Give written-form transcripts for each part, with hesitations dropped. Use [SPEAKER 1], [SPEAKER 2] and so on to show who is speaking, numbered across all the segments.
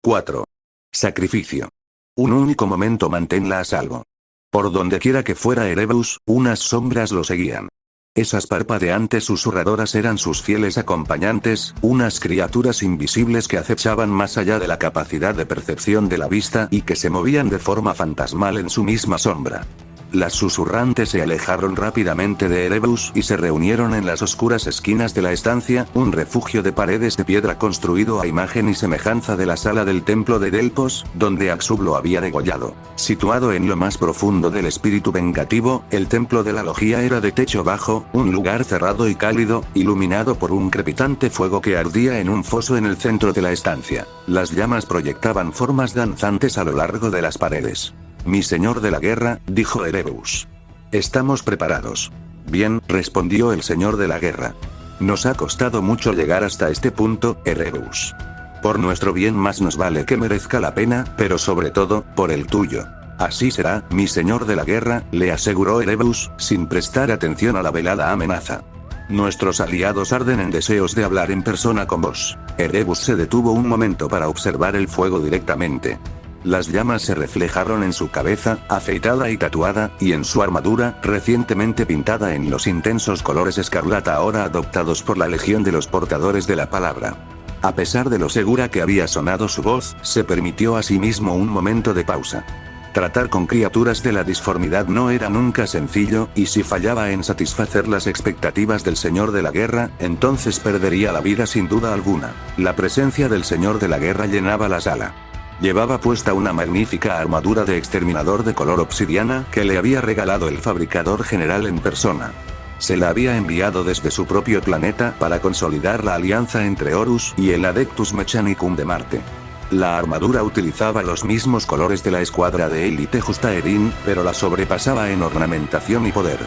[SPEAKER 1] 4. Sacrificio. Un único momento manténla a salvo. Por donde quiera que fuera Erebus, unas sombras lo seguían. Esas parpadeantes susurradoras eran sus fieles acompañantes, unas criaturas invisibles que acechaban más allá de la capacidad de percepción de la vista y que se movían de forma fantasmal en su misma sombra. Las susurrantes se alejaron rápidamente de Erebus y se reunieron en las oscuras esquinas de la estancia, un refugio de paredes de piedra construido a imagen y semejanza de la sala del templo de Delfos, donde Axub lo había degollado. Situado en lo más profundo del espíritu vengativo, el templo de la logía era de techo bajo, un lugar cerrado y cálido, iluminado por un crepitante fuego que ardía en un foso en el centro de la estancia. Las llamas proyectaban formas danzantes a lo largo de las paredes. Mi señor de la guerra, dijo Erebus. Estamos preparados. Bien, respondió el señor de la guerra. Nos ha costado mucho llegar hasta este punto, Erebus. Por nuestro bien más nos vale que merezca la pena, pero sobre todo, por el tuyo. Así será, mi señor de la guerra, le aseguró Erebus, sin prestar atención a la velada amenaza. Nuestros aliados arden en deseos de hablar en persona con vos. Erebus se detuvo un momento para observar el fuego directamente. Las llamas se reflejaron en su cabeza, afeitada y tatuada, y en su armadura, recientemente pintada en los intensos colores escarlata ahora adoptados por la legión de los portadores de la palabra. A pesar de lo segura que había sonado su voz, se permitió a sí mismo un momento de pausa. Tratar con criaturas de la disformidad no era nunca sencillo, y si fallaba en satisfacer las expectativas del señor de la guerra, entonces perdería la vida sin duda alguna. La presencia del señor de la guerra llenaba la sala. Llevaba puesta una magnífica armadura de exterminador de color obsidiana que le había regalado el fabricador general en persona. Se la había enviado desde su propio planeta para consolidar la alianza entre Horus y el Adeptus Mechanicum de Marte. La armadura utilizaba los mismos colores de la escuadra de élite Justaerin, pero la sobrepasaba en ornamentación y poder.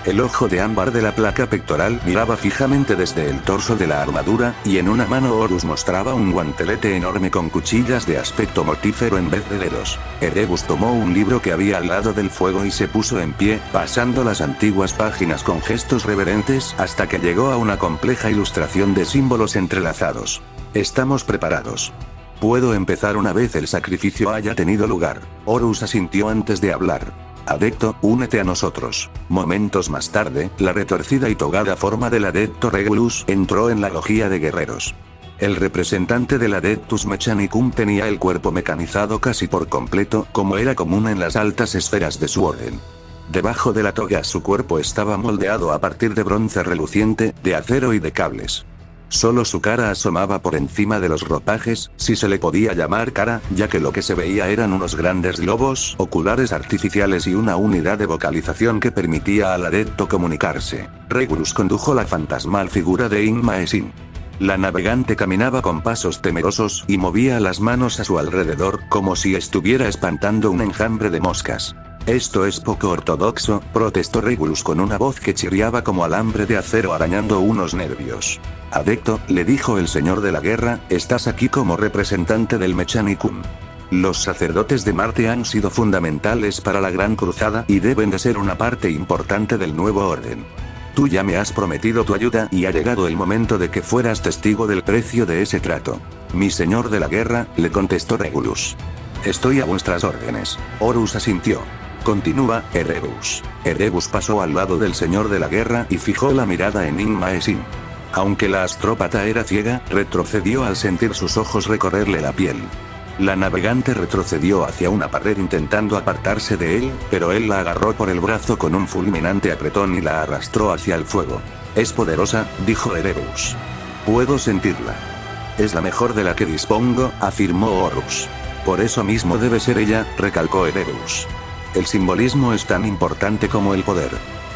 [SPEAKER 1] El ojo de ámbar de la placa pectoral miraba fijamente desde el torso de la armadura, y en una mano Horus mostraba un guantelete enorme con cuchillas de aspecto mortífero en vez de dedos. Erebus tomó un libro que había al lado del fuego y se puso en pie, pasando las antiguas páginas con gestos reverentes hasta que llegó a una compleja ilustración de símbolos entrelazados. Estamos preparados. Puedo empezar una vez el sacrificio haya tenido lugar. Horus asintió antes de hablar. Adepto, únete a nosotros. Momentos más tarde, la retorcida y togada forma del Adepto Regulus entró en la logía de guerreros. El representante del Adeptus Mechanicum tenía el cuerpo mecanizado casi por completo, como era común en las altas esferas de su orden. Debajo de la toga su cuerpo estaba moldeado a partir de bronce reluciente, de acero y de cables. Solo su cara asomaba por encima de los ropajes, si se le podía llamar cara, ya que lo que se veía eran unos grandes globos oculares artificiales y una unidad de vocalización que permitía al adepto comunicarse. Regulus condujo la fantasmal figura de Inmaesin. La navegante caminaba con pasos temerosos y movía las manos a su alrededor, como si estuviera espantando un enjambre de moscas. Esto es poco ortodoxo, protestó Regulus con una voz que chirriaba como alambre de acero arañando unos nervios. Adepto, le dijo el señor de la guerra, estás aquí como representante del Mechanicum. Los sacerdotes de Marte han sido fundamentales para la Gran Cruzada y deben de ser una parte importante del nuevo orden. Tú ya me has prometido tu ayuda y ha llegado el momento de que fueras testigo del precio de ese trato. Mi señor de la guerra, le contestó Regulus. Estoy a vuestras órdenes. Horus asintió. Continúa, Erebus. Erebus pasó al lado del señor de la guerra y fijó la mirada en Inmaesin. Aunque la astrópata era ciega, retrocedió al sentir sus ojos recorrerle la piel. La navegante retrocedió hacia una pared intentando apartarse de él, pero él la agarró por el brazo con un fulminante apretón y la arrastró hacia el fuego. Es poderosa, dijo Erebus. Puedo sentirla. Es la mejor de la que dispongo, afirmó Horus. Por eso mismo debe ser ella, recalcó Erebus. El simbolismo es tan importante como el poder.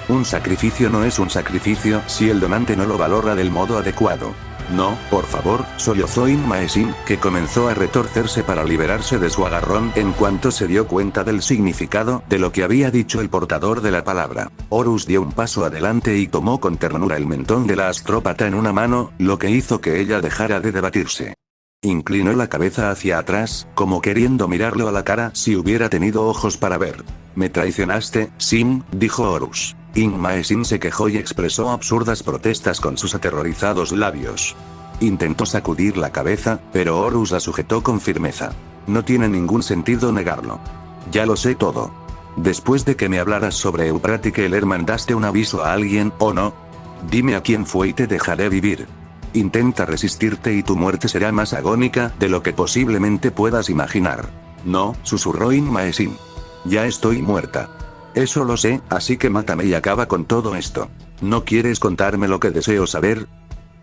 [SPEAKER 1] Un sacrificio no es un sacrificio si el donante no lo valora del modo adecuado. No, por favor, sollozó Inmaesin, que comenzó a retorcerse para liberarse de su agarrón en cuanto se dio cuenta del significado de lo que había dicho el portador de la palabra. Horus dio un paso adelante y tomó con ternura el mentón de la astrópata en una mano, lo que hizo que ella dejara de debatirse. Inclinó la cabeza hacia atrás, como queriendo mirarlo a la cara si hubiera tenido ojos para ver. Me traicionaste, Sim, dijo Horus. Inmaesin se quejó y expresó absurdas protestas con sus aterrorizados labios. Intentó sacudir la cabeza, pero Horus la sujetó con firmeza. No tiene ningún sentido negarlo. Ya lo sé todo. Después de que me hablaras sobre Euprati Keller, ¿mandaste un aviso a alguien, o no? Dime a quién fue y te dejaré vivir. Intenta resistirte y tu muerte será más agónica de lo que posiblemente puedas imaginar. No, susurró Inmaesin. Ya estoy muerta. Eso lo sé, así que mátame y acaba con todo esto. ¿No quieres contarme lo que deseo saber?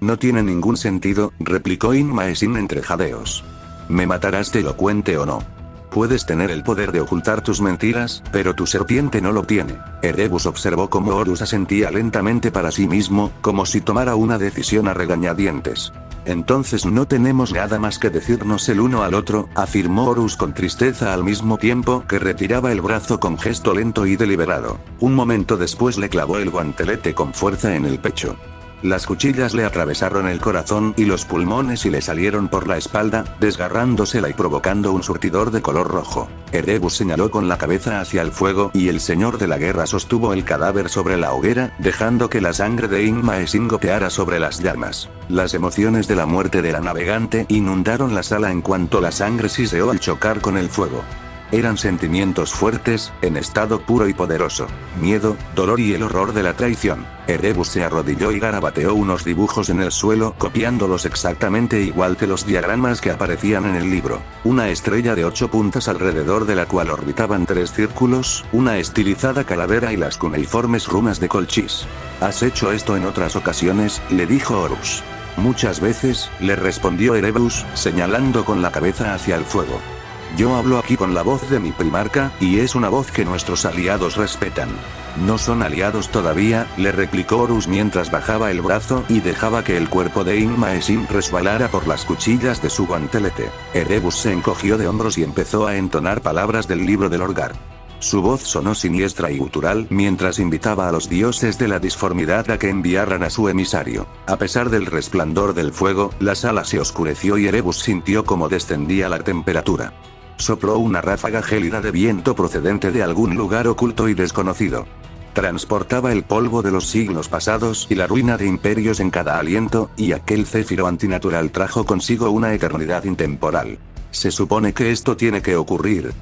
[SPEAKER 1] No tiene ningún sentido, replicó Inmaesin entre jadeos. Me matarás te lo cuente o no. Puedes tener el poder de ocultar tus mentiras, pero tu serpiente no lo tiene. Erebus observó cómo Horus asentía lentamente para sí mismo, como si tomara una decisión a regañadientes. Entonces no tenemos nada más que decirnos el uno al otro, afirmó Horus con tristeza al mismo tiempo que retiraba el brazo con gesto lento y deliberado. Un momento después le clavó el guantelete con fuerza en el pecho. Las cuchillas le atravesaron el corazón y los pulmones y le salieron por la espalda, desgarrándosela y provocando un surtidor de color rojo. Erebus señaló con la cabeza hacia el fuego y el señor de la guerra sostuvo el cadáver sobre la hoguera, dejando que la sangre de Inmaesin goteara sobre las llamas. Las emociones de la muerte de la navegante inundaron la sala en cuanto la sangre siseó al chocar con el fuego. Eran sentimientos fuertes, en estado puro y poderoso. Miedo, dolor y el horror de la traición. Erebus se arrodilló y garabateó unos dibujos en el suelo, copiándolos exactamente igual que los diagramas que aparecían en el libro. Una estrella de 8 puntas alrededor de la cual orbitaban 3 círculos, una estilizada calavera y las cuneiformes runas de Colchis. ¿Has hecho esto en otras ocasiones?, le dijo Horus. Muchas veces, le respondió Erebus, señalando con la cabeza hacia el fuego. Yo hablo aquí con la voz de mi primarca, y es una voz que nuestros aliados respetan. No son aliados todavía, le replicó Horus mientras bajaba el brazo y dejaba que el cuerpo de Inmaesin resbalara por las cuchillas de su guantelete. Erebus se encogió de hombros y empezó a entonar palabras del libro del Orgar. Su voz sonó siniestra y gutural mientras invitaba a los dioses de la disformidad a que enviaran a su emisario. A pesar del resplandor del fuego, la sala se oscureció y Erebus sintió cómo descendía la temperatura. Sopló una ráfaga gélida de viento procedente de algún lugar oculto y desconocido. Transportaba el polvo de los siglos pasados y la ruina de imperios en cada aliento, y aquel céfiro antinatural trajo consigo una eternidad intemporal. ¿Se supone que esto tiene que ocurrir?,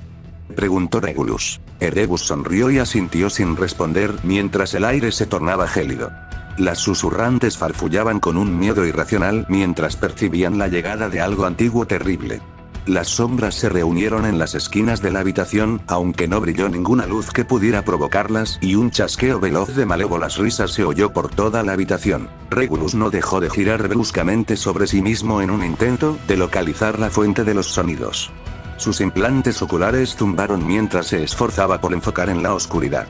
[SPEAKER 1] preguntó Regulus. Erebus sonrió y asintió sin responder mientras el aire se tornaba gélido. Las susurrantes farfullaban con un miedo irracional mientras percibían la llegada de algo antiguo terrible. Las sombras se reunieron en las esquinas de la habitación, aunque no brilló ninguna luz que pudiera provocarlas, y un chasqueo veloz de malévolas risas se oyó por toda la habitación. Regulus no dejó de girar bruscamente sobre sí mismo en un intento de localizar la fuente de los sonidos. Sus implantes oculares zumbaron mientras se esforzaba por enfocar en la oscuridad.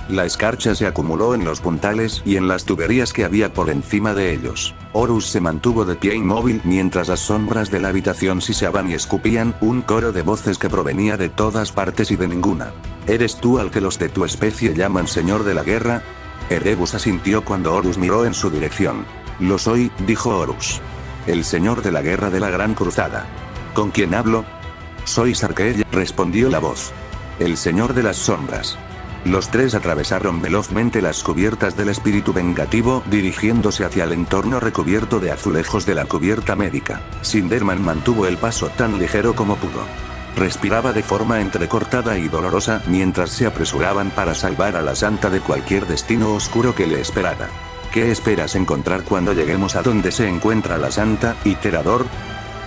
[SPEAKER 1] La escarcha se acumuló en los puntales y en las tuberías que había por encima de ellos. Horus se mantuvo de pie inmóvil mientras las sombras de la habitación siseaban y escupían un coro de voces que provenía de todas partes y de ninguna. ¿Eres tú al que los de tu especie llaman Señor de la Guerra? Erebus asintió cuando Horus miró en su dirección. Lo soy, dijo Horus. El Señor de la Guerra de la Gran Cruzada. ¿Con quién hablo? Soy Sarkey, respondió la voz. El Señor de las Sombras. Los tres atravesaron velozmente las cubiertas del espíritu vengativo, dirigiéndose hacia el entorno recubierto de azulejos de la cubierta médica. Sinderman mantuvo el paso tan ligero como pudo. Respiraba de forma entrecortada y dolorosa mientras se apresuraban para salvar a la santa de cualquier destino oscuro que le esperara. ¿Qué esperas encontrar cuando lleguemos a donde se encuentra la santa, iterador?,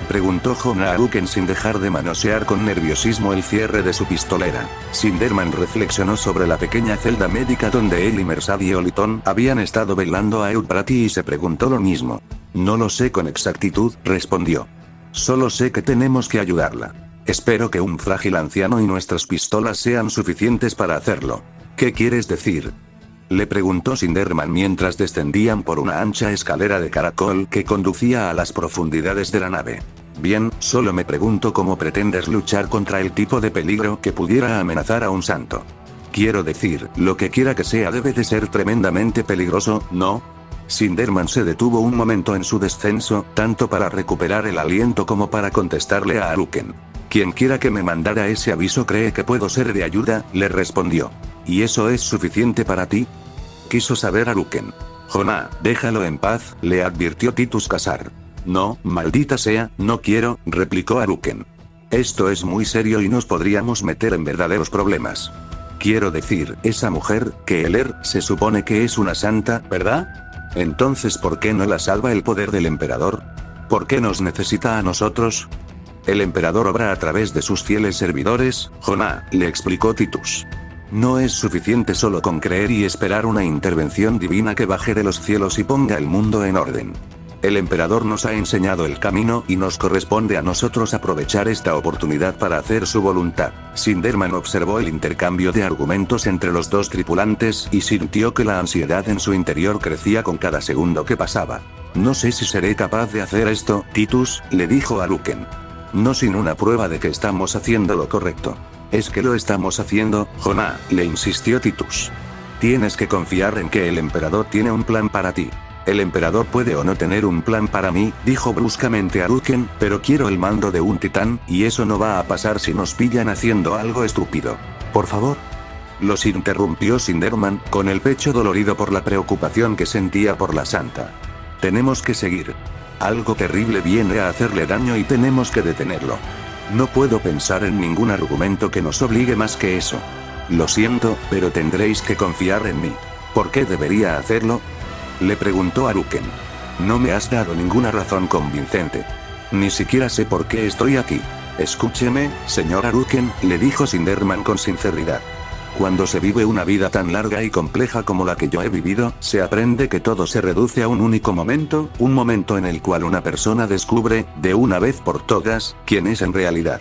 [SPEAKER 1] preguntó Jonauken sin dejar de manosear con nerviosismo el cierre de su pistolera. Sinderman reflexionó sobre la pequeña celda médica donde él y Mersad y Oliton habían estado velando a Euprati y se preguntó lo mismo. No lo sé con exactitud, respondió. Solo sé que tenemos que ayudarla. Espero que un frágil anciano y nuestras pistolas sean suficientes para hacerlo. ¿Qué quieres decir?, le preguntó Sinderman mientras descendían por una ancha escalera de caracol que conducía a las profundidades de la nave. Bien, solo me pregunto cómo pretendes luchar contra el tipo de peligro que pudiera amenazar a un santo. Quiero decir, lo que quiera que sea debe de ser tremendamente peligroso, ¿no? Sinderman se detuvo un momento en su descenso, tanto para recuperar el aliento como para contestarle a Aruken. Quien quiera que me mandara ese aviso cree que puedo ser de ayuda, le respondió. ¿Y eso es suficiente para ti?, quiso saber Aruken. Jonah, déjalo en paz, le advirtió Titus Cassar. No, maldita sea, no quiero, replicó Haruken. Esto es muy serio y nos podríamos meter en verdaderos problemas. Quiero decir, esa mujer, Keeler, se supone que es una santa, ¿verdad? Entonces, ¿por qué no la salva el poder del emperador? ¿Por qué nos necesita a nosotros? El emperador obra a través de sus fieles servidores, Joná, le explicó Titus. No es suficiente solo con creer y esperar una intervención divina que baje de los cielos y ponga el mundo en orden. El emperador nos ha enseñado el camino y nos corresponde a nosotros aprovechar esta oportunidad para hacer su voluntad. Sinderman observó el intercambio de argumentos entre los dos tripulantes y sintió que la ansiedad en su interior crecía con cada segundo que pasaba. No sé si seré capaz de hacer esto, Titus, le dijo Haruken. No sin una prueba de que estamos haciendo lo correcto. Es que lo estamos haciendo, Joná, le insistió Titus. Tienes que confiar en que el emperador tiene un plan para ti. El emperador puede o no tener un plan para mí, dijo bruscamente Haruken, pero quiero el mando de un titán, y eso no va a pasar si nos pillan haciendo algo estúpido. Por favor. Los interrumpió Sinderman, con el pecho dolorido por la preocupación que sentía por la santa. Tenemos que seguir. Algo terrible viene a hacerle daño y tenemos que detenerlo. No puedo pensar en ningún argumento que nos obligue más que eso. Lo siento, pero tendréis que confiar en mí. ¿Por qué debería hacerlo? Le preguntó Haruken. No me has dado ninguna razón convincente. Ni siquiera sé por qué estoy aquí. Escúcheme, señor Haruken, le dijo Sinderman con sinceridad. Cuando se vive una vida tan larga y compleja como la que yo he vivido, se aprende que todo se reduce a un único momento, un momento en el cual una persona descubre, de una vez por todas, quién es en realidad.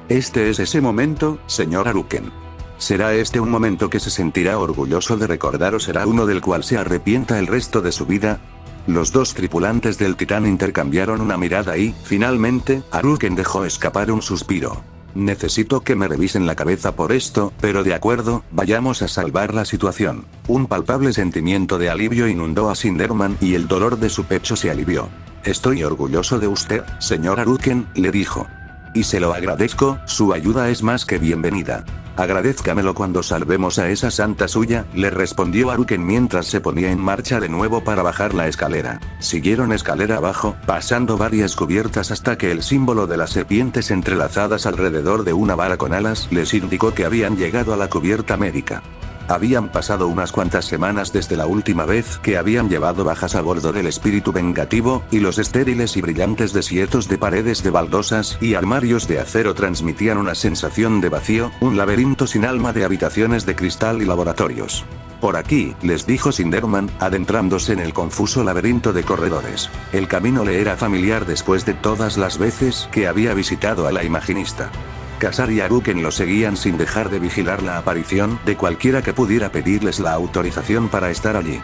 [SPEAKER 1] Este es ese momento, señor Haruken. ¿Será este un momento que se sentirá orgulloso de recordar o será uno del cual se arrepienta el resto de su vida? Los dos tripulantes del Titán intercambiaron una mirada y, finalmente, Haruken dejó escapar un suspiro. Necesito que me revisen la cabeza por esto, pero de acuerdo, vayamos a salvar la situación. Un palpable sentimiento de alivio inundó a Sinderman y el dolor de su pecho se alivió. Estoy orgulloso de usted, señor Haruken, le dijo. Y se lo agradezco, su ayuda es más que bienvenida. Agradézcamelo cuando salvemos a esa santa suya, le respondió Haruken mientras se ponía en marcha de nuevo para bajar la escalera. Siguieron escalera abajo, pasando varias cubiertas hasta que el símbolo de las serpientes entrelazadas alrededor de una vara con alas les indicó que habían llegado a la cubierta médica. Habían pasado unas cuantas semanas desde la última vez que habían llevado bajas a bordo del espíritu vengativo, y los estériles y brillantes desiertos de paredes de baldosas y armarios de acero transmitían una sensación de vacío, un laberinto sin alma de habitaciones de cristal y laboratorios. Por aquí, les dijo Sinderman, adentrándose en el confuso laberinto de corredores. El camino le era familiar después de todas las veces que había visitado a la imaginista. Kasar y Haruken lo seguían sin dejar de vigilar la aparición de cualquiera que pudiera pedirles la autorización para estar allí.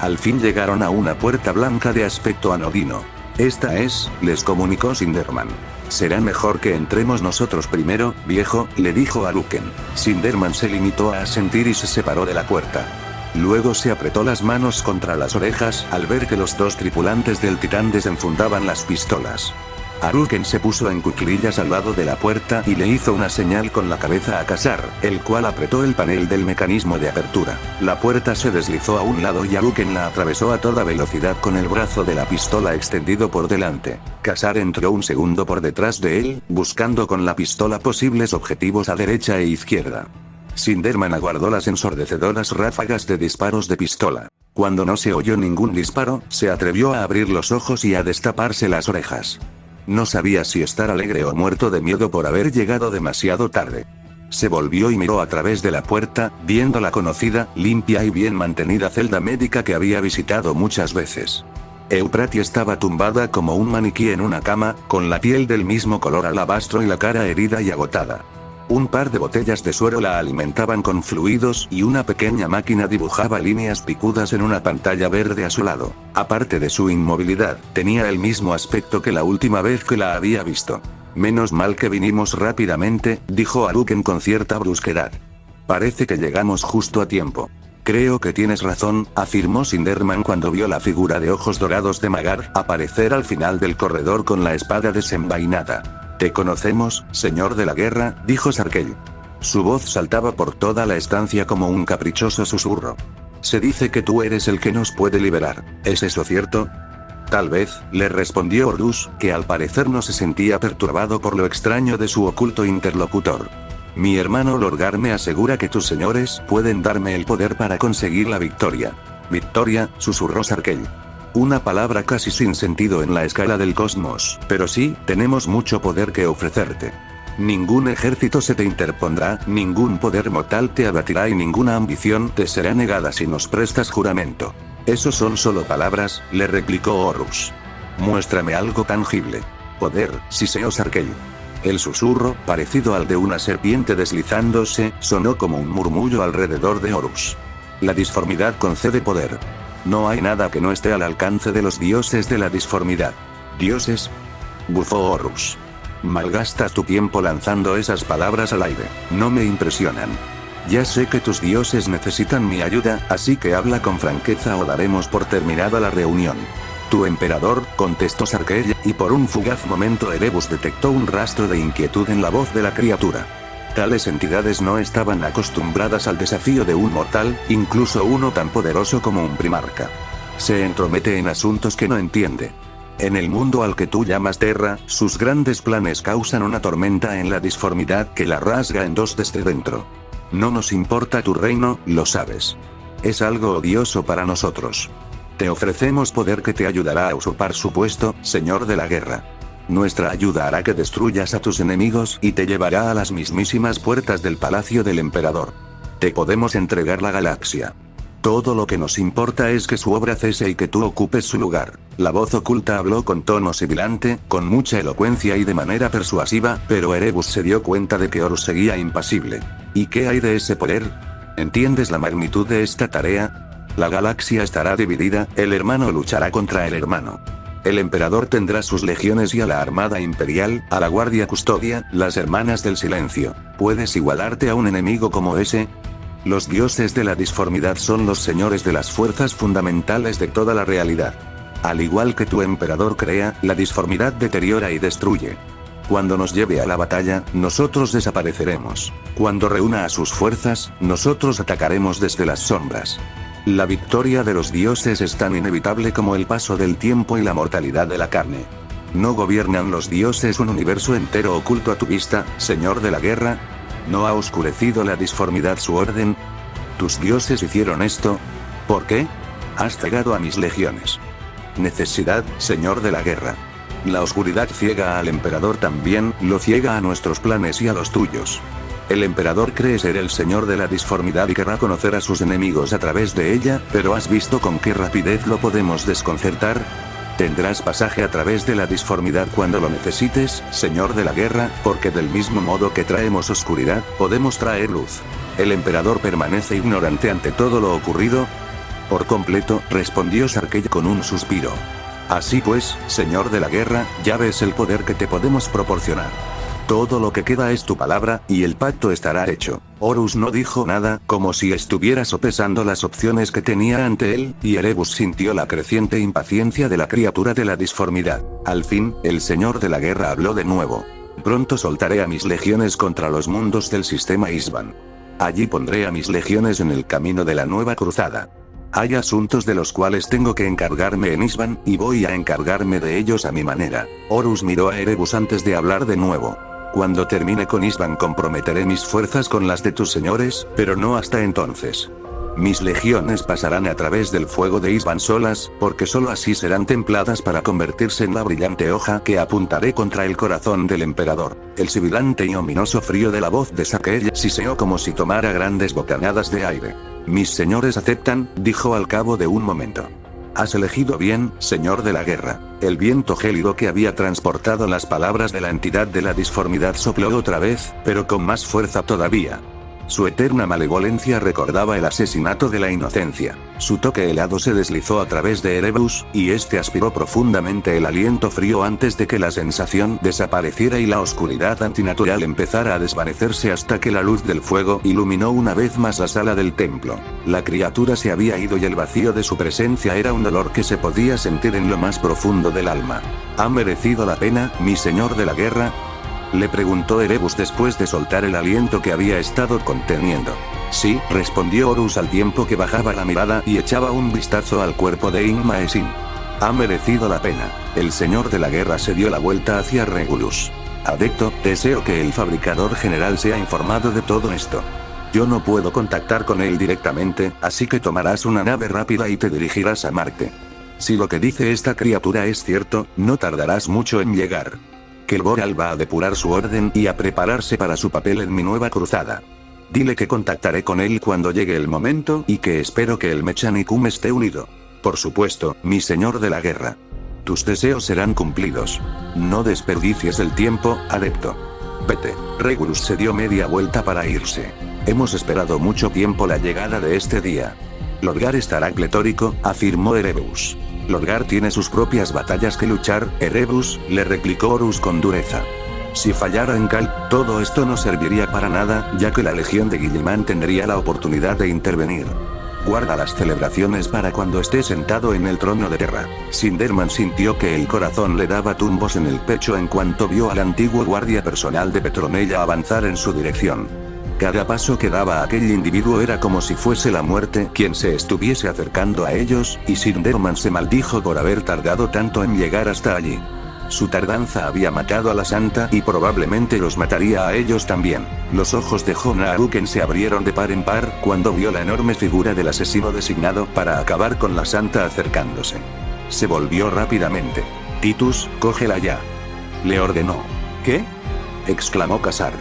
[SPEAKER 1] Al fin llegaron a una puerta blanca de aspecto anodino. Esta es, les comunicó Sinderman. Será mejor que entremos nosotros primero, viejo, le dijo Haruken. Sinderman se limitó a asentir y se separó de la puerta. Luego se apretó las manos contra las orejas al ver que los dos tripulantes del Titán desenfundaban las pistolas. Haruken se puso en cuclillas al lado de la puerta y le hizo una señal con la cabeza a Kasar, el cual apretó el panel del mecanismo de apertura. La puerta se deslizó a un lado y Haruken la atravesó a toda velocidad con el brazo de la pistola extendido por delante. Kasar entró un segundo por detrás de él, buscando con la pistola posibles objetivos a derecha e izquierda. Sinderman aguardó las ensordecedoras ráfagas de disparos de pistola. Cuando no se oyó ningún disparo, se atrevió a abrir los ojos y a destaparse las orejas. No sabía si estar alegre o muerto de miedo por haber llegado demasiado tarde. Se volvió y miró a través de la puerta, viendo la conocida, limpia y bien mantenida celda médica que había visitado muchas veces. Eupratie estaba tumbada como un maniquí en una cama, con la piel del mismo color alabastro y la cara herida y agotada. Un par de botellas de suero la alimentaban con fluidos y una pequeña máquina dibujaba líneas picudas en una pantalla verde a su lado. Aparte de su inmovilidad, tenía el mismo aspecto que la última vez que la había visto. Menos mal que vinimos rápidamente, dijo Haruken con cierta brusquedad. Parece que llegamos justo a tiempo. Creo que tienes razón, afirmó Sinderman cuando vio la figura de ojos dorados de Magar aparecer al final del corredor con la espada desenvainada. Te conocemos, señor de la guerra, dijo Sarkel. Su voz saltaba por toda la estancia como un caprichoso susurro. Se dice que tú eres el que nos puede liberar, ¿es eso cierto? Tal vez, le respondió Horus, que al parecer no se sentía perturbado por lo extraño de su oculto interlocutor. Mi hermano Lorgar me asegura que tus señores pueden darme el poder para conseguir la victoria. Victoria, susurró Sarkell. Una palabra casi sin sentido en la escala del cosmos, pero sí, tenemos mucho poder que ofrecerte. Ningún ejército se te interpondrá, ningún poder mortal te abatirá y ninguna ambición te será negada si nos prestas juramento. Esos son solo palabras, le replicó Horus. Muéstrame algo tangible. Poder, siseó Sarkell. El susurro, parecido al de una serpiente deslizándose, sonó como un murmullo alrededor de Horus. La disformidad concede poder. No hay nada que no esté al alcance de los dioses de la disformidad. ¿Dioses? Bufó Horus. Malgastas tu tiempo lanzando esas palabras al aire. No me impresionan. Ya sé que tus dioses necesitan mi ayuda, así que habla con franqueza o daremos por terminada la reunión. Tu emperador, contestó Sarkell, y por un fugaz momento Erebus detectó un rastro de inquietud en la voz de la criatura. Tales entidades no estaban acostumbradas al desafío de un mortal, incluso uno tan poderoso como un primarca. Se entromete en asuntos que no entiende. En el mundo al que tú llamas Terra, sus grandes planes causan una tormenta en la disformidad que la rasga en dos desde dentro. No nos importa tu reino, lo sabes. Es algo odioso para nosotros. Te ofrecemos poder que te ayudará a usurpar su puesto, señor de la guerra. Nuestra ayuda hará que destruyas a tus enemigos y te llevará a las mismísimas puertas del palacio del emperador. Te podemos entregar la galaxia. Todo lo que nos importa es que su obra cese y que tú ocupes su lugar. La voz oculta habló con tono sibilante, con mucha elocuencia y de manera persuasiva, pero Erebus se dio cuenta de que Horus seguía impasible. ¿Y qué hay de ese poder? ¿Entiendes la magnitud de esta tarea? La galaxia estará dividida, el hermano luchará contra el hermano. El emperador tendrá sus legiones y a la armada imperial, a la guardia custodia, las hermanas del silencio. ¿Puedes igualarte a un enemigo como ese? Los dioses de la disformidad son los señores de las fuerzas fundamentales de toda la realidad. Al igual que tu emperador crea, la disformidad deteriora y destruye. Cuando nos lleve a la batalla, nosotros desapareceremos. Cuando reúna a sus fuerzas, nosotros atacaremos desde las sombras. La victoria de los dioses es tan inevitable como el paso del tiempo y la mortalidad de la carne. ¿No gobiernan los dioses un universo entero oculto a tu vista, señor de la guerra? ¿No ha oscurecido la disformidad su orden? ¿Tus dioses hicieron esto? ¿Por qué? Has cegado a mis legiones. Necesidad, señor de la guerra. La oscuridad ciega al emperador también, lo ciega a nuestros planes y a los tuyos. El emperador cree ser el señor de la disformidad y querrá conocer a sus enemigos a través de ella, pero ¿has visto con qué rapidez lo podemos desconcertar? Tendrás pasaje a través de la disformidad cuando lo necesites, señor de la guerra, porque del mismo modo que traemos oscuridad, podemos traer luz. ¿El emperador permanece ignorante ante todo lo ocurrido? Por completo, respondió Sarkell con un suspiro. Así pues, señor de la guerra, ya ves el poder que te podemos proporcionar. Todo lo que queda es tu palabra, y el pacto estará hecho. Horus no dijo nada, como si estuviera sopesando las opciones que tenía ante él, y Erebus sintió la creciente impaciencia de la criatura de la disformidad. Al fin, el señor de la guerra habló de nuevo. Pronto soltaré a mis legiones contra los mundos del sistema Isban. Allí pondré a mis legiones en el camino de la nueva cruzada. Hay asuntos de los cuales tengo que encargarme en Isban, y voy a encargarme de ellos a mi manera. Horus miró a Erebus antes de hablar de nuevo. Cuando termine con Isban comprometeré mis fuerzas con las de tus señores, pero no hasta entonces. Mis legiones pasarán a través del fuego de Isban solas, porque solo así serán templadas para convertirse en la brillante hoja que apuntaré contra el corazón del emperador. El sibilante y ominoso frío de la voz de Sarkell siseó como si tomara grandes bocanadas de aire. Mis señores aceptan, dijo al cabo de un momento. Has elegido bien, señor de la guerra. El viento gélido que había transportado las palabras de la entidad de la disformidad sopló otra vez, pero con más fuerza todavía. Su eterna malevolencia recordaba el asesinato de la inocencia. Su toque helado se deslizó a través de Erebus, y este aspiró profundamente el aliento frío antes de que la sensación desapareciera y la oscuridad antinatural empezara a desvanecerse hasta que la luz del fuego iluminó una vez más la sala del templo. La criatura se había ido y el vacío de su presencia era un dolor que se podía sentir en lo más profundo del alma. ¿Ha merecido la pena, mi señor de la guerra?, le preguntó Erebus después de soltar el aliento que había estado conteniendo. Sí, respondió Horus al tiempo que bajaba la mirada y echaba un vistazo al cuerpo de Inmaesin. Ha merecido la pena. El señor de la guerra se dio la vuelta hacia Regulus. Adepto, deseo que el fabricador general sea informado de todo esto. Yo no puedo contactar con él directamente, así que tomarás una nave rápida y te dirigirás a Marte. Si lo que dice esta criatura es cierto, no tardarás mucho en llegar. Kelboral va a depurar su orden y a prepararse para su papel en mi nueva cruzada. Dile que contactaré con él cuando llegue el momento y que espero que el Mechanicum esté unido. Por supuesto, mi señor de la guerra. Tus deseos serán cumplidos. No desperdicies el tiempo, adepto. Vete. Regulus se dio media vuelta para irse. Hemos esperado mucho tiempo la llegada de este día. Lorgar estará pletórico, afirmó Erebus. Lorgar tiene sus propias batallas que luchar, Erebus, le replicó Horus con dureza. Si fallara en Cal, todo esto no serviría para nada, ya que la legión de Guilliman tendría la oportunidad de intervenir. Guarda las celebraciones para cuando esté sentado en el trono de Terra. Sinderman sintió que el corazón le daba tumbos en el pecho en cuanto vio al antiguo guardia personal de Petronella avanzar en su dirección. Cada paso que daba aquel individuo era como si fuese la muerte quien se estuviese acercando a ellos, y Sinderman se maldijo por haber tardado tanto en llegar hasta allí. Su tardanza había matado a la santa y probablemente los mataría a ellos también. Los ojos de Jona Aruken se abrieron de par en par cuando vio la enorme figura del asesino designado para acabar con la santa acercándose. Se volvió rápidamente. Titus, cógela ya. Le ordenó. ¿Qué? Exclamó Casar.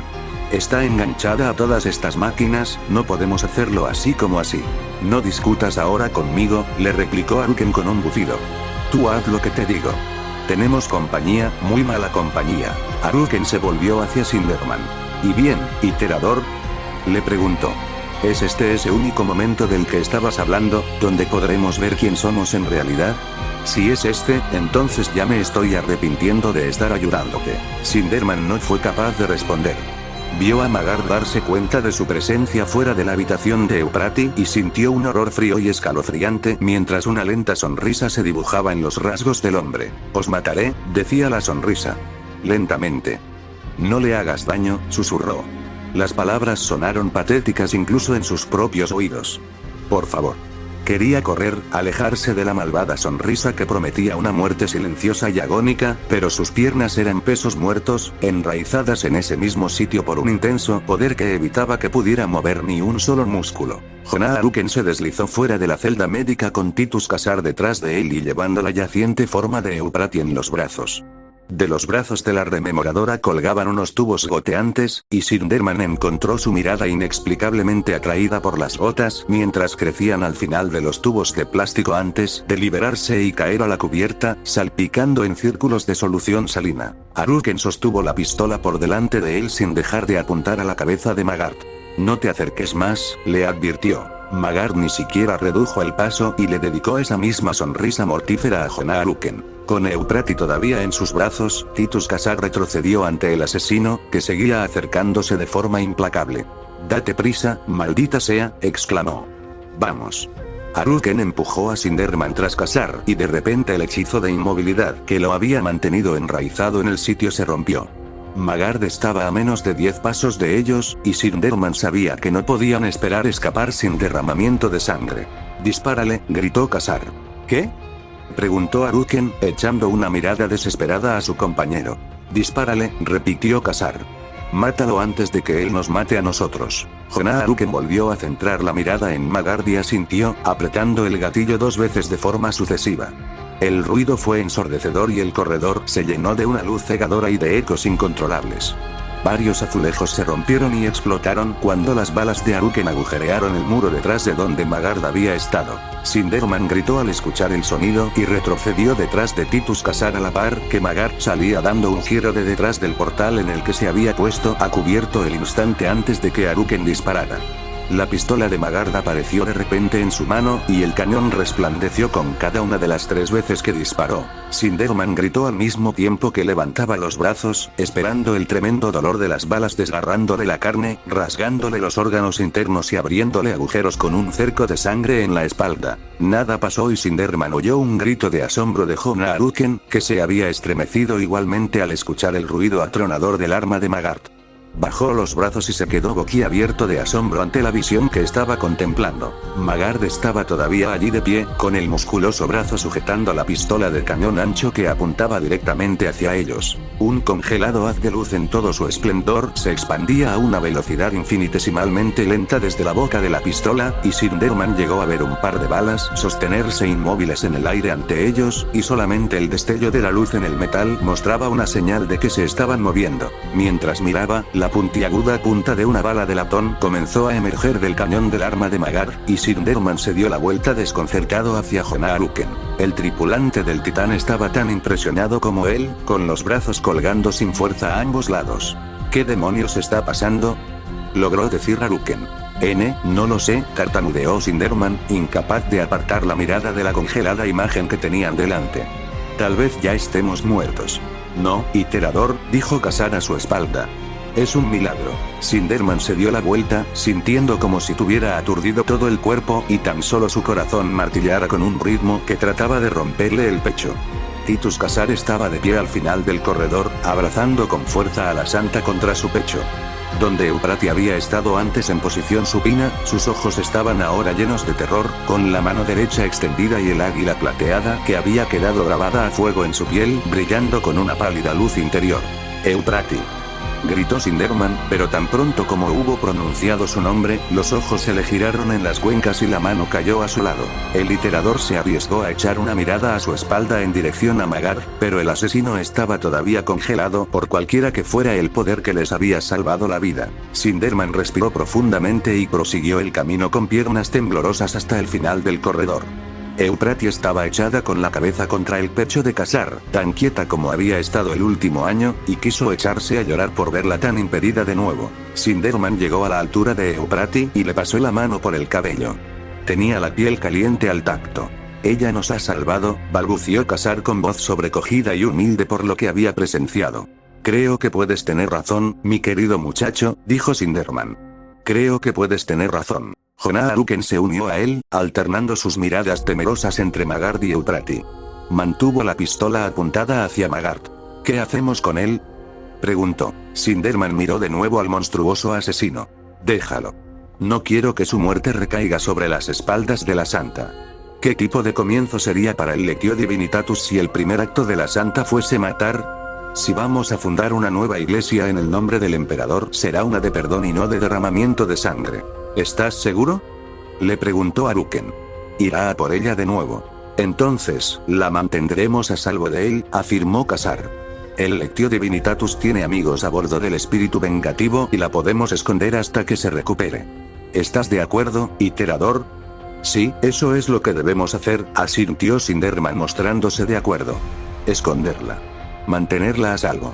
[SPEAKER 1] Está enganchada a todas estas máquinas, no podemos hacerlo así como así. No discutas ahora conmigo, le replicó Aruken con un bufido. Tú haz lo que te digo. Tenemos compañía, muy mala compañía. Aruken se volvió hacia Sinderman. ¿Y bien, iterador? Le preguntó. ¿Es este ese único momento del que estabas hablando, donde podremos ver quién somos en realidad? Si es este, entonces ya me estoy arrepintiendo de estar ayudándote. Sinderman no fue capaz de responder. Vio a Magard darse cuenta de su presencia fuera de la habitación de Euprati y sintió un horror frío y escalofriante mientras una lenta sonrisa se dibujaba en los rasgos del hombre. Os mataré, decía la sonrisa. Lentamente. No le hagas daño, susurró. Las palabras sonaron patéticas incluso en sus propios oídos. Por favor. Quería correr, alejarse de la malvada sonrisa que prometía una muerte silenciosa y agónica, pero sus piernas eran pesos muertos, enraizadas en ese mismo sitio por un intenso poder que evitaba que pudiera mover ni un solo músculo. Jona Aruken se deslizó fuera de la celda médica con Titus Casar detrás de él y llevando la yaciente forma de Euprati en los brazos. De los brazos de la rememoradora colgaban unos tubos goteantes, y Sinderman encontró su mirada inexplicablemente atraída por las gotas mientras crecían al final de los tubos de plástico antes de liberarse y caer a la cubierta, salpicando en círculos de solución salina. Aruken sostuvo la pistola por delante de él sin dejar de apuntar a la cabeza de Magard. No te acerques más, le advirtió. Magard ni siquiera redujo el paso y le dedicó esa misma sonrisa mortífera a Jona Aruken. Con Euprati todavía en sus brazos, Titus Casar retrocedió ante el asesino, que seguía acercándose de forma implacable. «Date prisa, maldita sea», exclamó. «Vamos». Aruken empujó a Sinderman tras Casar y de repente el hechizo de inmovilidad que lo había mantenido enraizado en el sitio se rompió. Magard estaba a menos de 10 pasos de ellos, y Sinderman sabía que no podían esperar escapar sin derramamiento de sangre. «Dispárale», gritó Casar. «¿Qué?», preguntó Aruken, echando una mirada desesperada a su compañero. «Dispárale», repitió Casar. «Mátalo antes de que él nos mate a nosotros». Jona Aruken volvió a centrar la mirada en Magard y asintió, apretando el gatillo 2 veces de forma sucesiva. El ruido fue ensordecedor y el corredor se llenó de una luz cegadora y de ecos incontrolables. Varios azulejos se rompieron y explotaron cuando las balas de Aruken agujerearon el muro detrás de donde Magard había estado. Sinderman gritó al escuchar el sonido y retrocedió detrás de Titus Casar a la par que Magard salía dando un giro de detrás del portal en el que se había puesto a cubierto el instante antes de que Aruken disparara. La pistola de Magard apareció de repente en su mano, y el cañón resplandeció con cada una de las 3 veces que disparó. Sinderman gritó al mismo tiempo que levantaba los brazos, esperando el tremendo dolor de las balas desgarrándole la carne, rasgándole los órganos internos y abriéndole agujeros con un cerco de sangre en la espalda. Nada pasó y Sinderman oyó un grito de asombro de Jona Aruken, que se había estremecido igualmente al escuchar el ruido atronador del arma de Magard. Bajó los brazos y se quedó boquiabierto de asombro ante la visión que estaba contemplando. Magard estaba todavía allí de pie, con el musculoso brazo sujetando la pistola de cañón ancho que apuntaba directamente hacia ellos. Un congelado haz de luz en todo su esplendor se expandía a una velocidad infinitesimalmente lenta desde la boca de la pistola, y Sinderman llegó a ver un par de balas sostenerse inmóviles en el aire ante ellos, y solamente el destello de la luz en el metal mostraba una señal de que se estaban moviendo. Mientras miraba, la puntiaguda punta de una bala de latón comenzó a emerger del cañón del arma de Magard, y Sinderman se dio la vuelta desconcertado hacia Jonah-Aruken. El tripulante del Titán estaba tan impresionado como él, con los brazos colgando sin fuerza a ambos lados. ¿Qué demonios está pasando?, logró decir Aruken. No lo sé, tartamudeó Sinderman, incapaz de apartar la mirada de la congelada imagen que tenían delante. Tal vez ya estemos muertos. No, iterador, dijo Ka-Zar a su espalda. Es un milagro. Sinderman se dio la vuelta, sintiendo como si tuviera aturdido todo el cuerpo y tan solo su corazón martillara con un ritmo que trataba de romperle el pecho. Titus Ka-Zar estaba de pie al final del corredor, abrazando con fuerza a la santa contra su pecho. Donde Euprati había estado antes en posición supina, sus ojos estaban ahora llenos de terror, con la mano derecha extendida y el águila plateada que había quedado grabada a fuego en su piel brillando con una pálida luz interior. Euprati, gritó Sinderman, pero tan pronto como hubo pronunciado su nombre, los ojos se le giraron en las cuencas y la mano cayó a su lado. El iterador se arriesgó a echar una mirada a su espalda en dirección a Magard, pero el asesino estaba todavía congelado por cualquiera que fuera el poder que les había salvado la vida. Sinderman respiró profundamente y prosiguió el camino con piernas temblorosas hasta el final del corredor. Euprati estaba echada con la cabeza contra el pecho de Ka-Zar, tan quieta como había estado el último año, y quiso echarse a llorar por verla tan impedida de nuevo. Sinderman llegó a la altura de Euprati y le pasó la mano por el cabello. Tenía la piel caliente al tacto. Ella nos ha salvado, balbució Ka-Zar con voz sobrecogida y humilde por lo que había presenciado. Creo que puedes tener razón, mi querido muchacho, dijo Sinderman. Creo que puedes tener razón. Jonah-Aruken se unió a él, alternando sus miradas temerosas entre Magard y Euprati. Mantuvo la pistola apuntada hacia Magard. ¿Qué hacemos con él?, preguntó. Sinderman miró de nuevo al monstruoso asesino. Déjalo. No quiero que su muerte recaiga sobre las espaldas de la santa. ¿Qué tipo de comienzo sería para el Lectio Divinitatus si el primer acto de la santa fuese matar? Si vamos a fundar una nueva iglesia en el nombre del emperador, será una de perdón y no de derramamiento de sangre. ¿Estás seguro?, le preguntó Aruken. Irá a por ella de nuevo. Entonces, la mantendremos a salvo de él, afirmó Ka-Zar. El Lectio Divinitatus tiene amigos a bordo del espíritu vengativo y la podemos esconder hasta que se recupere. ¿Estás de acuerdo, iterador? Sí, eso es lo que debemos hacer, asintió Sinderman mostrándose de acuerdo. Esconderla. Mantenerla a salvo.